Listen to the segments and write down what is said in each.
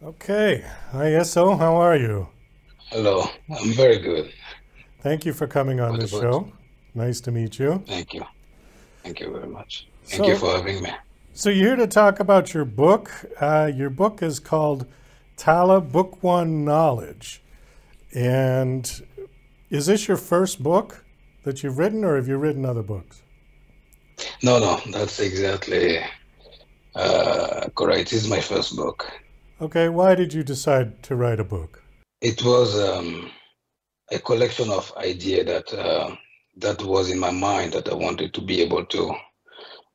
Okay. Hi, Yessoh. How are you? Hello, I'm very good. Thank you for coming on What this about you? show. Nice to meet you. Thank you. Thank you very much. Thank you So, for having me. so you're here to talk about your book. Your book is called Tala Book One Knowledge. And is this your first book that you've written, or have you written other books? No, no, that's exactly correct. This is my first book. Okay. Why did you decide to write a book? It was a collection of ideas that was in my mind that I wanted to be able to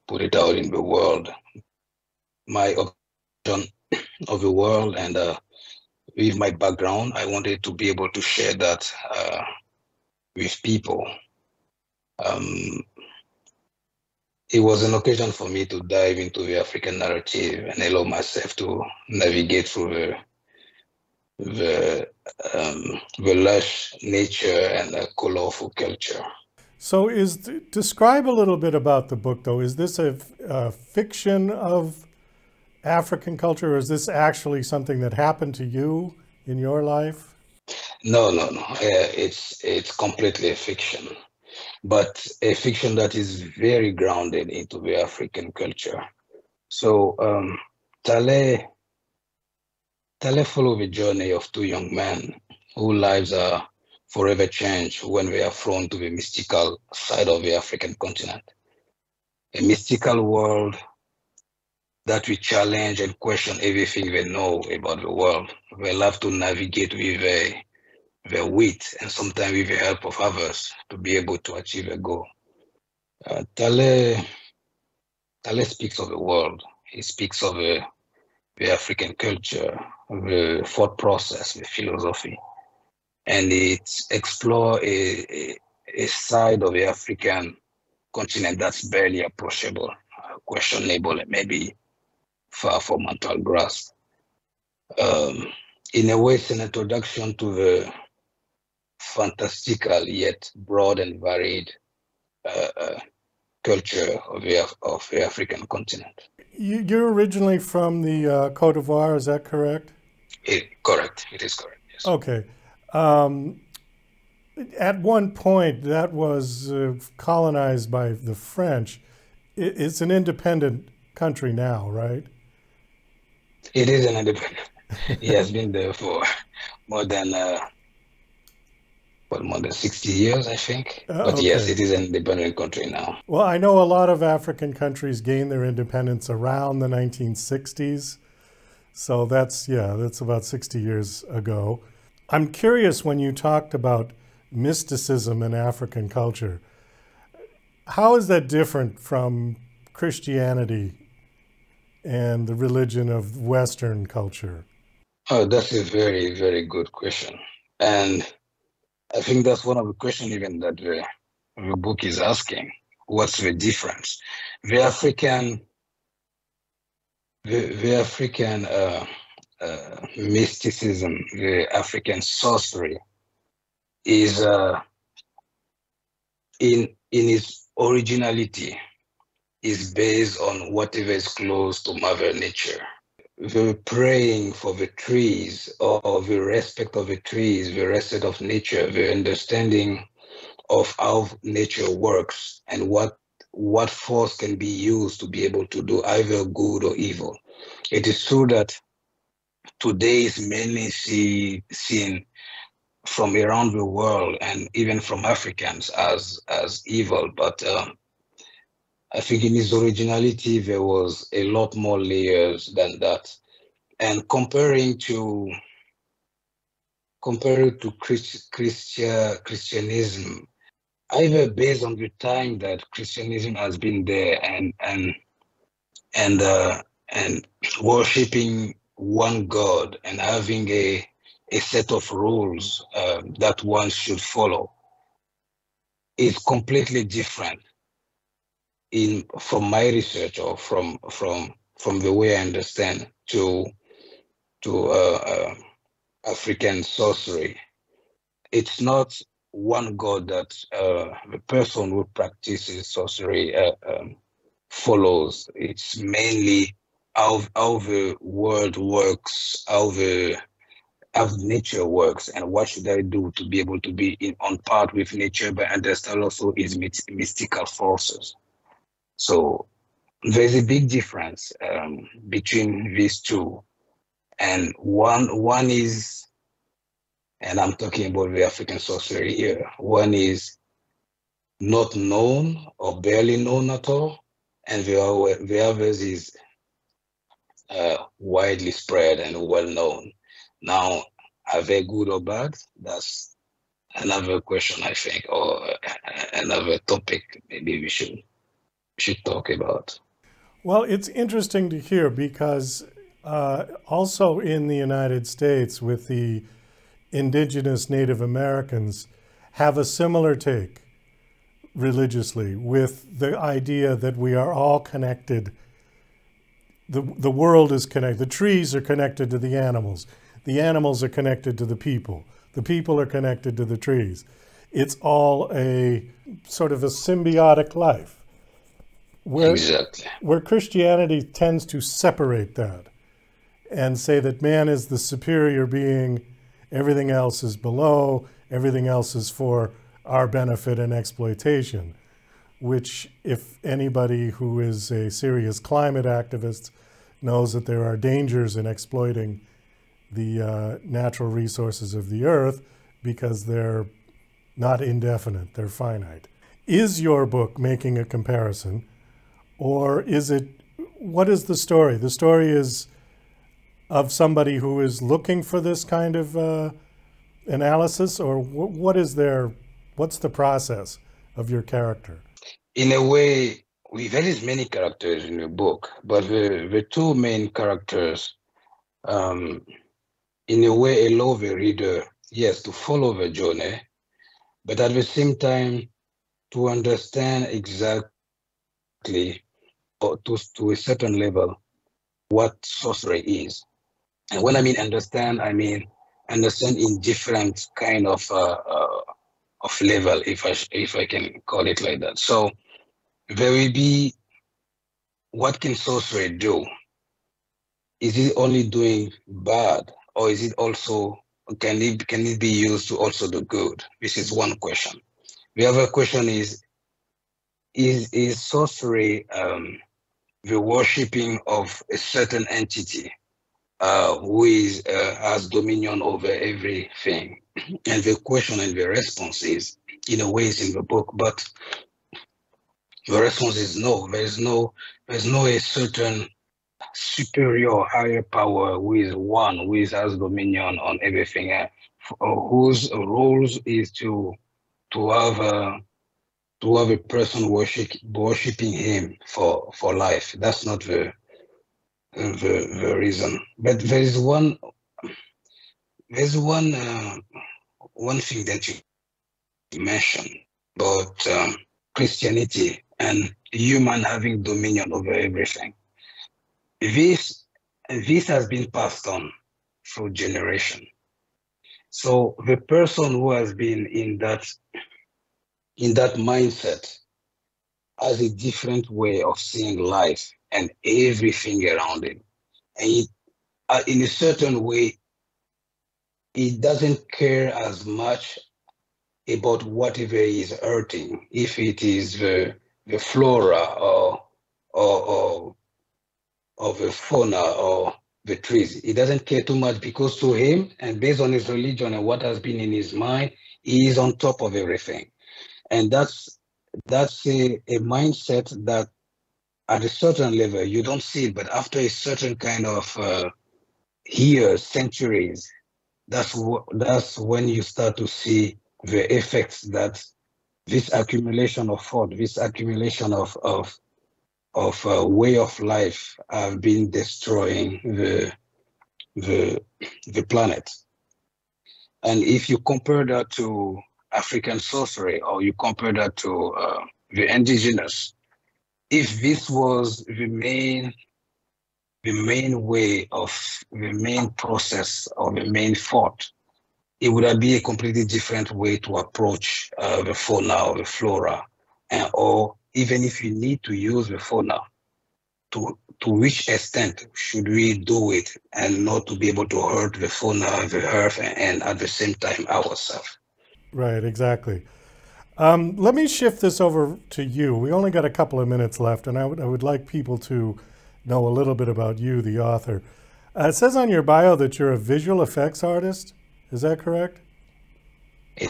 put it out in the world. My observation of the world and with my background, I wanted to be able to share that with people. Um, it was an occasion for me to dive into the African narrative and allow myself to navigate through the lush nature and the colorful culture. So, describe a little bit about the book, though. Is this a fiction of African culture, or is this actually something that happened to you in your life? No, no, no. It's completely a fiction, but a fiction that is very grounded into the African culture. So Tale Tale follow the journey of two young men whose lives are forever changed when they are thrown to the mystical side of the African continent. A mystical world that we challenge and question everything they know about the world. They love to navigate with their wit and sometimes with the help of others to be able to achieve a goal. Tale speaks of the world. He speaks of the African culture, the thought process, the philosophy, and it explores a side of the African continent that's barely approachable, questionable, and maybe far from mental grasp. Um, in a way, it's an introduction to the fantastical yet broad and varied uh, uh, culture of the African continent. You're originally from the Cote d'Ivoire, is that correct? Correct. It is correct. Yes. Okay. Um, at one point, that was colonized by the French. It's an independent country now, right? It is an independent. He has been there for more than more than 60 years, I think. But yes, Okay. it is an independent country now. Well, I know a lot of African countries gained their independence around the 1960s. So that's about 60 years ago. I'm curious when you talked about mysticism in African culture. How is that different from Christianity and the religion of Western culture? Oh, that's a very, very good question. And I think that's one of the questions even that the book is asking. What's the difference? The African, the African mysticism, the African sorcery is in its originality is based on whatever is close to Mother Nature. The praying for the trees or the respect of the trees, the respect of nature, the understanding of how nature works and what force can be used to be able to do either good or evil. It is true that today is mainly seen from around the world and even from Africans as evil, but I think in its originality there was a lot more layers than that. And comparing to Christianism, either based on the time that Christianism has been there and and worshiping one God and having a set of rules that one should follow is completely different in from my research or from the way I understand to African sorcery. It's not one God that the person who practices sorcery follows. It's mainly how the world works, how nature works, and what should I do to be able to be on part with nature, but understand also its mystical forces. So there's a big difference between these two, and one is, and I'm talking about the African sorcery here. One is not known or barely known at all, and the others is widely spread and well known. Now, are they good or bad? That's another question, I think, or another topic maybe we should talk about. Well, it's interesting to hear because also in the United States, with the indigenous Native Americans, have a similar take religiously with the idea that we are all connected. The world is connected. The trees are connected to the animals. The animals are connected to the people. The people are connected to the trees. It's all a sort of a symbiotic life. Exactly. Where Christianity tends to separate that and say that man is the superior being, everything else is below, everything else is for our benefit and exploitation, which if anybody who is a serious climate activist knows that there are dangers in exploiting the natural resources of the earth because they're not indefinite, they're finite. Is your book making a comparison? Or is it, what is the story? The story is of somebody who is looking for this kind of analysis, or what's the process of your character? In a way, there is many characters in the book, but the two main characters, in a way, allow the reader, yes, to follow the journey, but at the same time, to understand exactly, or to a certain level, what sorcery is. And when I mean understand in different kind of level, if I can call it like that. So there will be, what can sorcery do? Is it only doing bad, or is it also, can it be used to also do good? This is one question. The other question is sorcery the worshipping of a certain entity who has dominion over everything? And the question and the response is, in a way, is in the book, but the response is no. There's no a certain superior, higher power who has dominion on everything, whose roles is to have a person worshiping him for life. That's not the reason. But there's one thing that you mentioned about Christianity and human having dominion over everything. This has been passed on through generation. So the person who has been in that mindset has a different way of seeing life and everything around him. And in a certain way, he doesn't care as much about whatever is hurting, if it is the flora or the fauna or the trees. He doesn't care too much, because to him, and based on his religion and what has been in his mind, he is on top of everything. And that's a mindset that at a certain level you don't see it, but after a certain kind of years, centuries, that's when you start to see the effects that this accumulation of thought, this accumulation of way of life have been destroying the planet. And if you compare that to African sorcery, or you compare that to the indigenous, if this was the main way of the main process or the main thought, it would be a completely different way to approach the fauna or the flora, or even if you need to use the fauna, to which extent should we do it and not to be able to hurt the fauna, the earth, and at the same time ourselves. Right, exactly. Let me shift this over to you. We only got a couple of minutes left, and I would like people to know a little bit about you, the author. It says on your bio that you're a visual effects artist. Is that correct?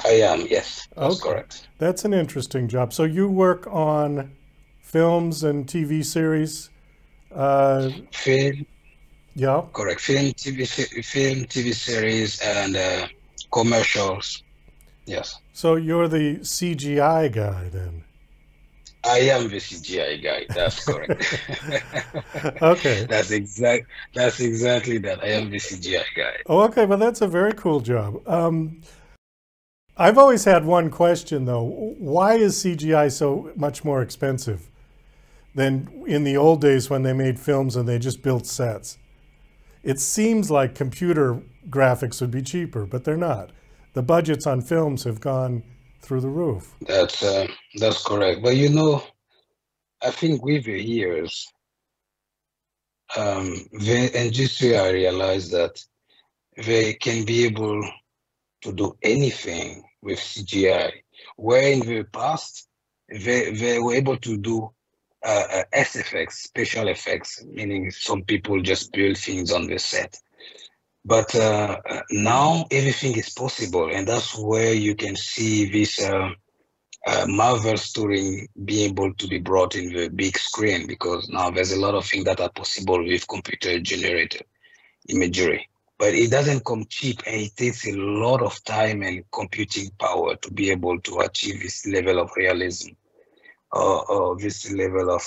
I am, yes, that's correct. That's an interesting job. So you work on films and TV series? Film, Yeah. correct. Film, TV series, and commercials. Yes. So you're the CGI guy then? I am the CGI guy. That's correct. Okay. That's exactly that. I am the CGI guy. Oh, okay. Well, that's a very cool job. I've always had one question though. Why is CGI so much more expensive than in the old days when they made films and they just built sets? It seems like computer graphics would be cheaper, but they're not. The budgets on films have gone through the roof. That's correct. But I think with the years, the industry I realized that they can be able to do anything with CGI, where in the past they were able to do SFX, special effects, meaning some people just build things on the set. But now everything is possible, and that's where you can see this Marvel story being able to be brought in the big screen, because now there's a lot of things that are possible with computer-generated imagery. But it doesn't come cheap, and it takes a lot of time and computing power to be able to achieve this level of realism, or this level of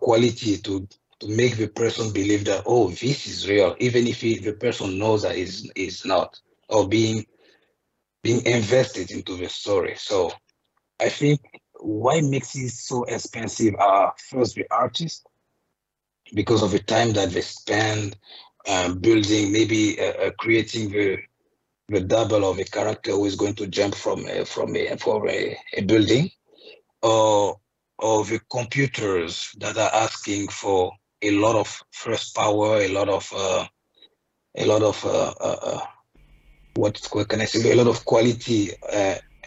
quality to make the person believe that, oh, this is real, even if the person knows that is not, or being invested into the story. So I think why makes it so expensive are first the artists, because of the time that they spend building, maybe creating the double of a character who is going to jump from a building, or the computers that are asking for a lot of first power, a lot of what can I say? A lot of quality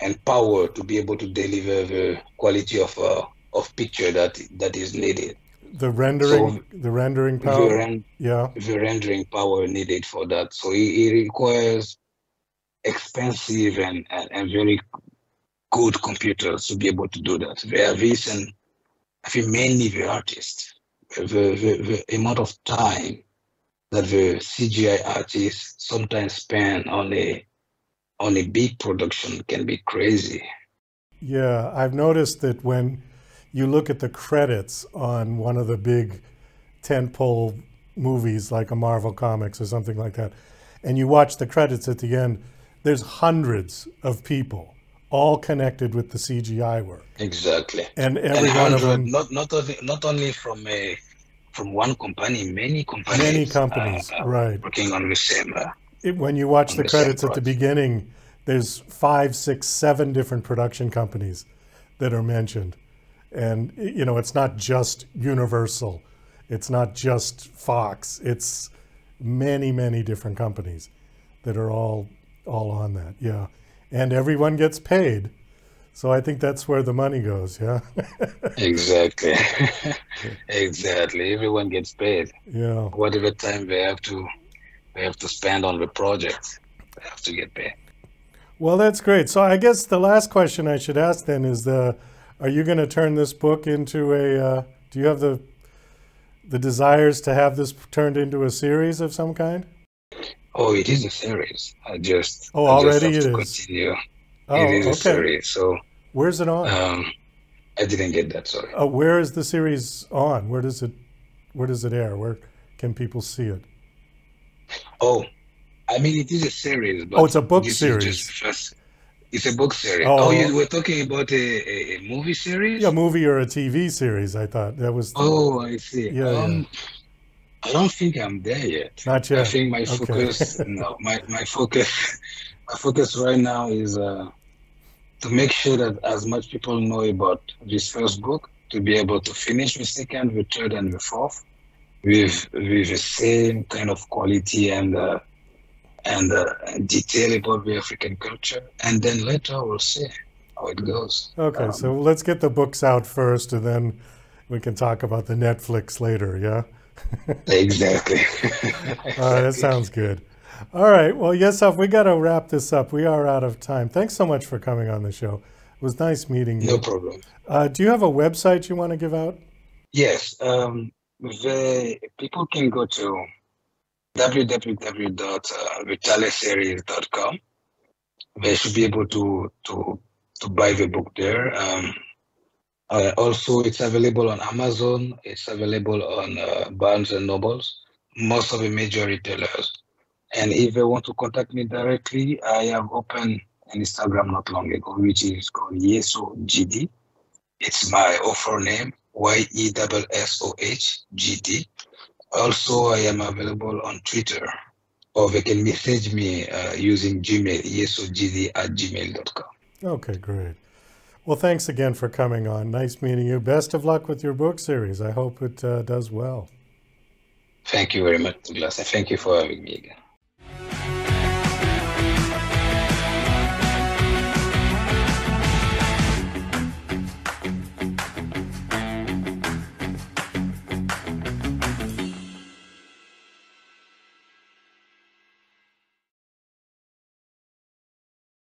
and power to be able to deliver the quality of picture that is needed. The rendering power. The rendering power needed for that. So it requires expensive and very good computers to be able to do that. There are this, and I think mainly the artists. The amount of time that the CGI artists sometimes spend on a big production can be crazy. Yeah, I've noticed that when you look at the credits on one of the big tentpole movies like a Marvel Comics or something like that, and you watch the credits at the end, there's hundreds of people all connected with the CGI work. Exactly. And every one of them, not only from one company, many companies. Many companies, right. Working on the same. When you watch the credits at the beginning, there's 5, 6, 7 different production companies that are mentioned. And, it's not just Universal. It's not just Fox. It's many, many different companies that are all on that. Yeah. And everyone gets paid. So I think that's where the money goes. Yeah. Exactly. Exactly. Everyone gets paid. Yeah. Whatever time they have to spend on the project, they have to get paid. Well, that's great. So I guess the last question I should ask then is are you going to turn this book into do you have the desires to have this turned into a series of some kind? Oh, it is a series. Already it is. Continue. Oh, it is okay. a series. So where's it on? I didn't get that. Sorry. Where is the series on? Where does it air? Where can people see it? Oh, I mean, it is a series. But it's a book series. It's a book series. You were talking about a movie series? Yeah, a movie or a TV series. I thought that was. Oh, I see. Yeah. I don't think I'm there yet. Not yet. I think my focus, no, my focus right now is to make sure that as much people know about this first book, to be able to finish the second, the third, and the fourth with the same kind of quality and detail about the African culture, and then later we'll see how it goes. Okay, so let's get the books out first, and then we can talk about the Netflix later, yeah? Exactly. All right, that sounds good. All right, well, Yessoh, we got to wrap this up. We are out of time. Thanks so much for coming on the show. It was nice meeting you. No problem. Do you have a website you want to give out? Yes, people can go to www.vitaleseries.com. They should be able to buy the book there. Also, it's available on Amazon. It's available on Barnes and Nobles, most of the major retailers. And if they want to contact me directly, I have opened an Instagram not long ago, which is called Yessoh G.D. It's my author name, YESSOH-GD. Also, I am available on Twitter, or they can message me using Gmail, yessohgd@gmail.com. Okay, great. Well, thanks again for coming on. Nice meeting you. Best of luck with your book series. I hope it does well. Thank you very much, Douglas, and thank you for having me again.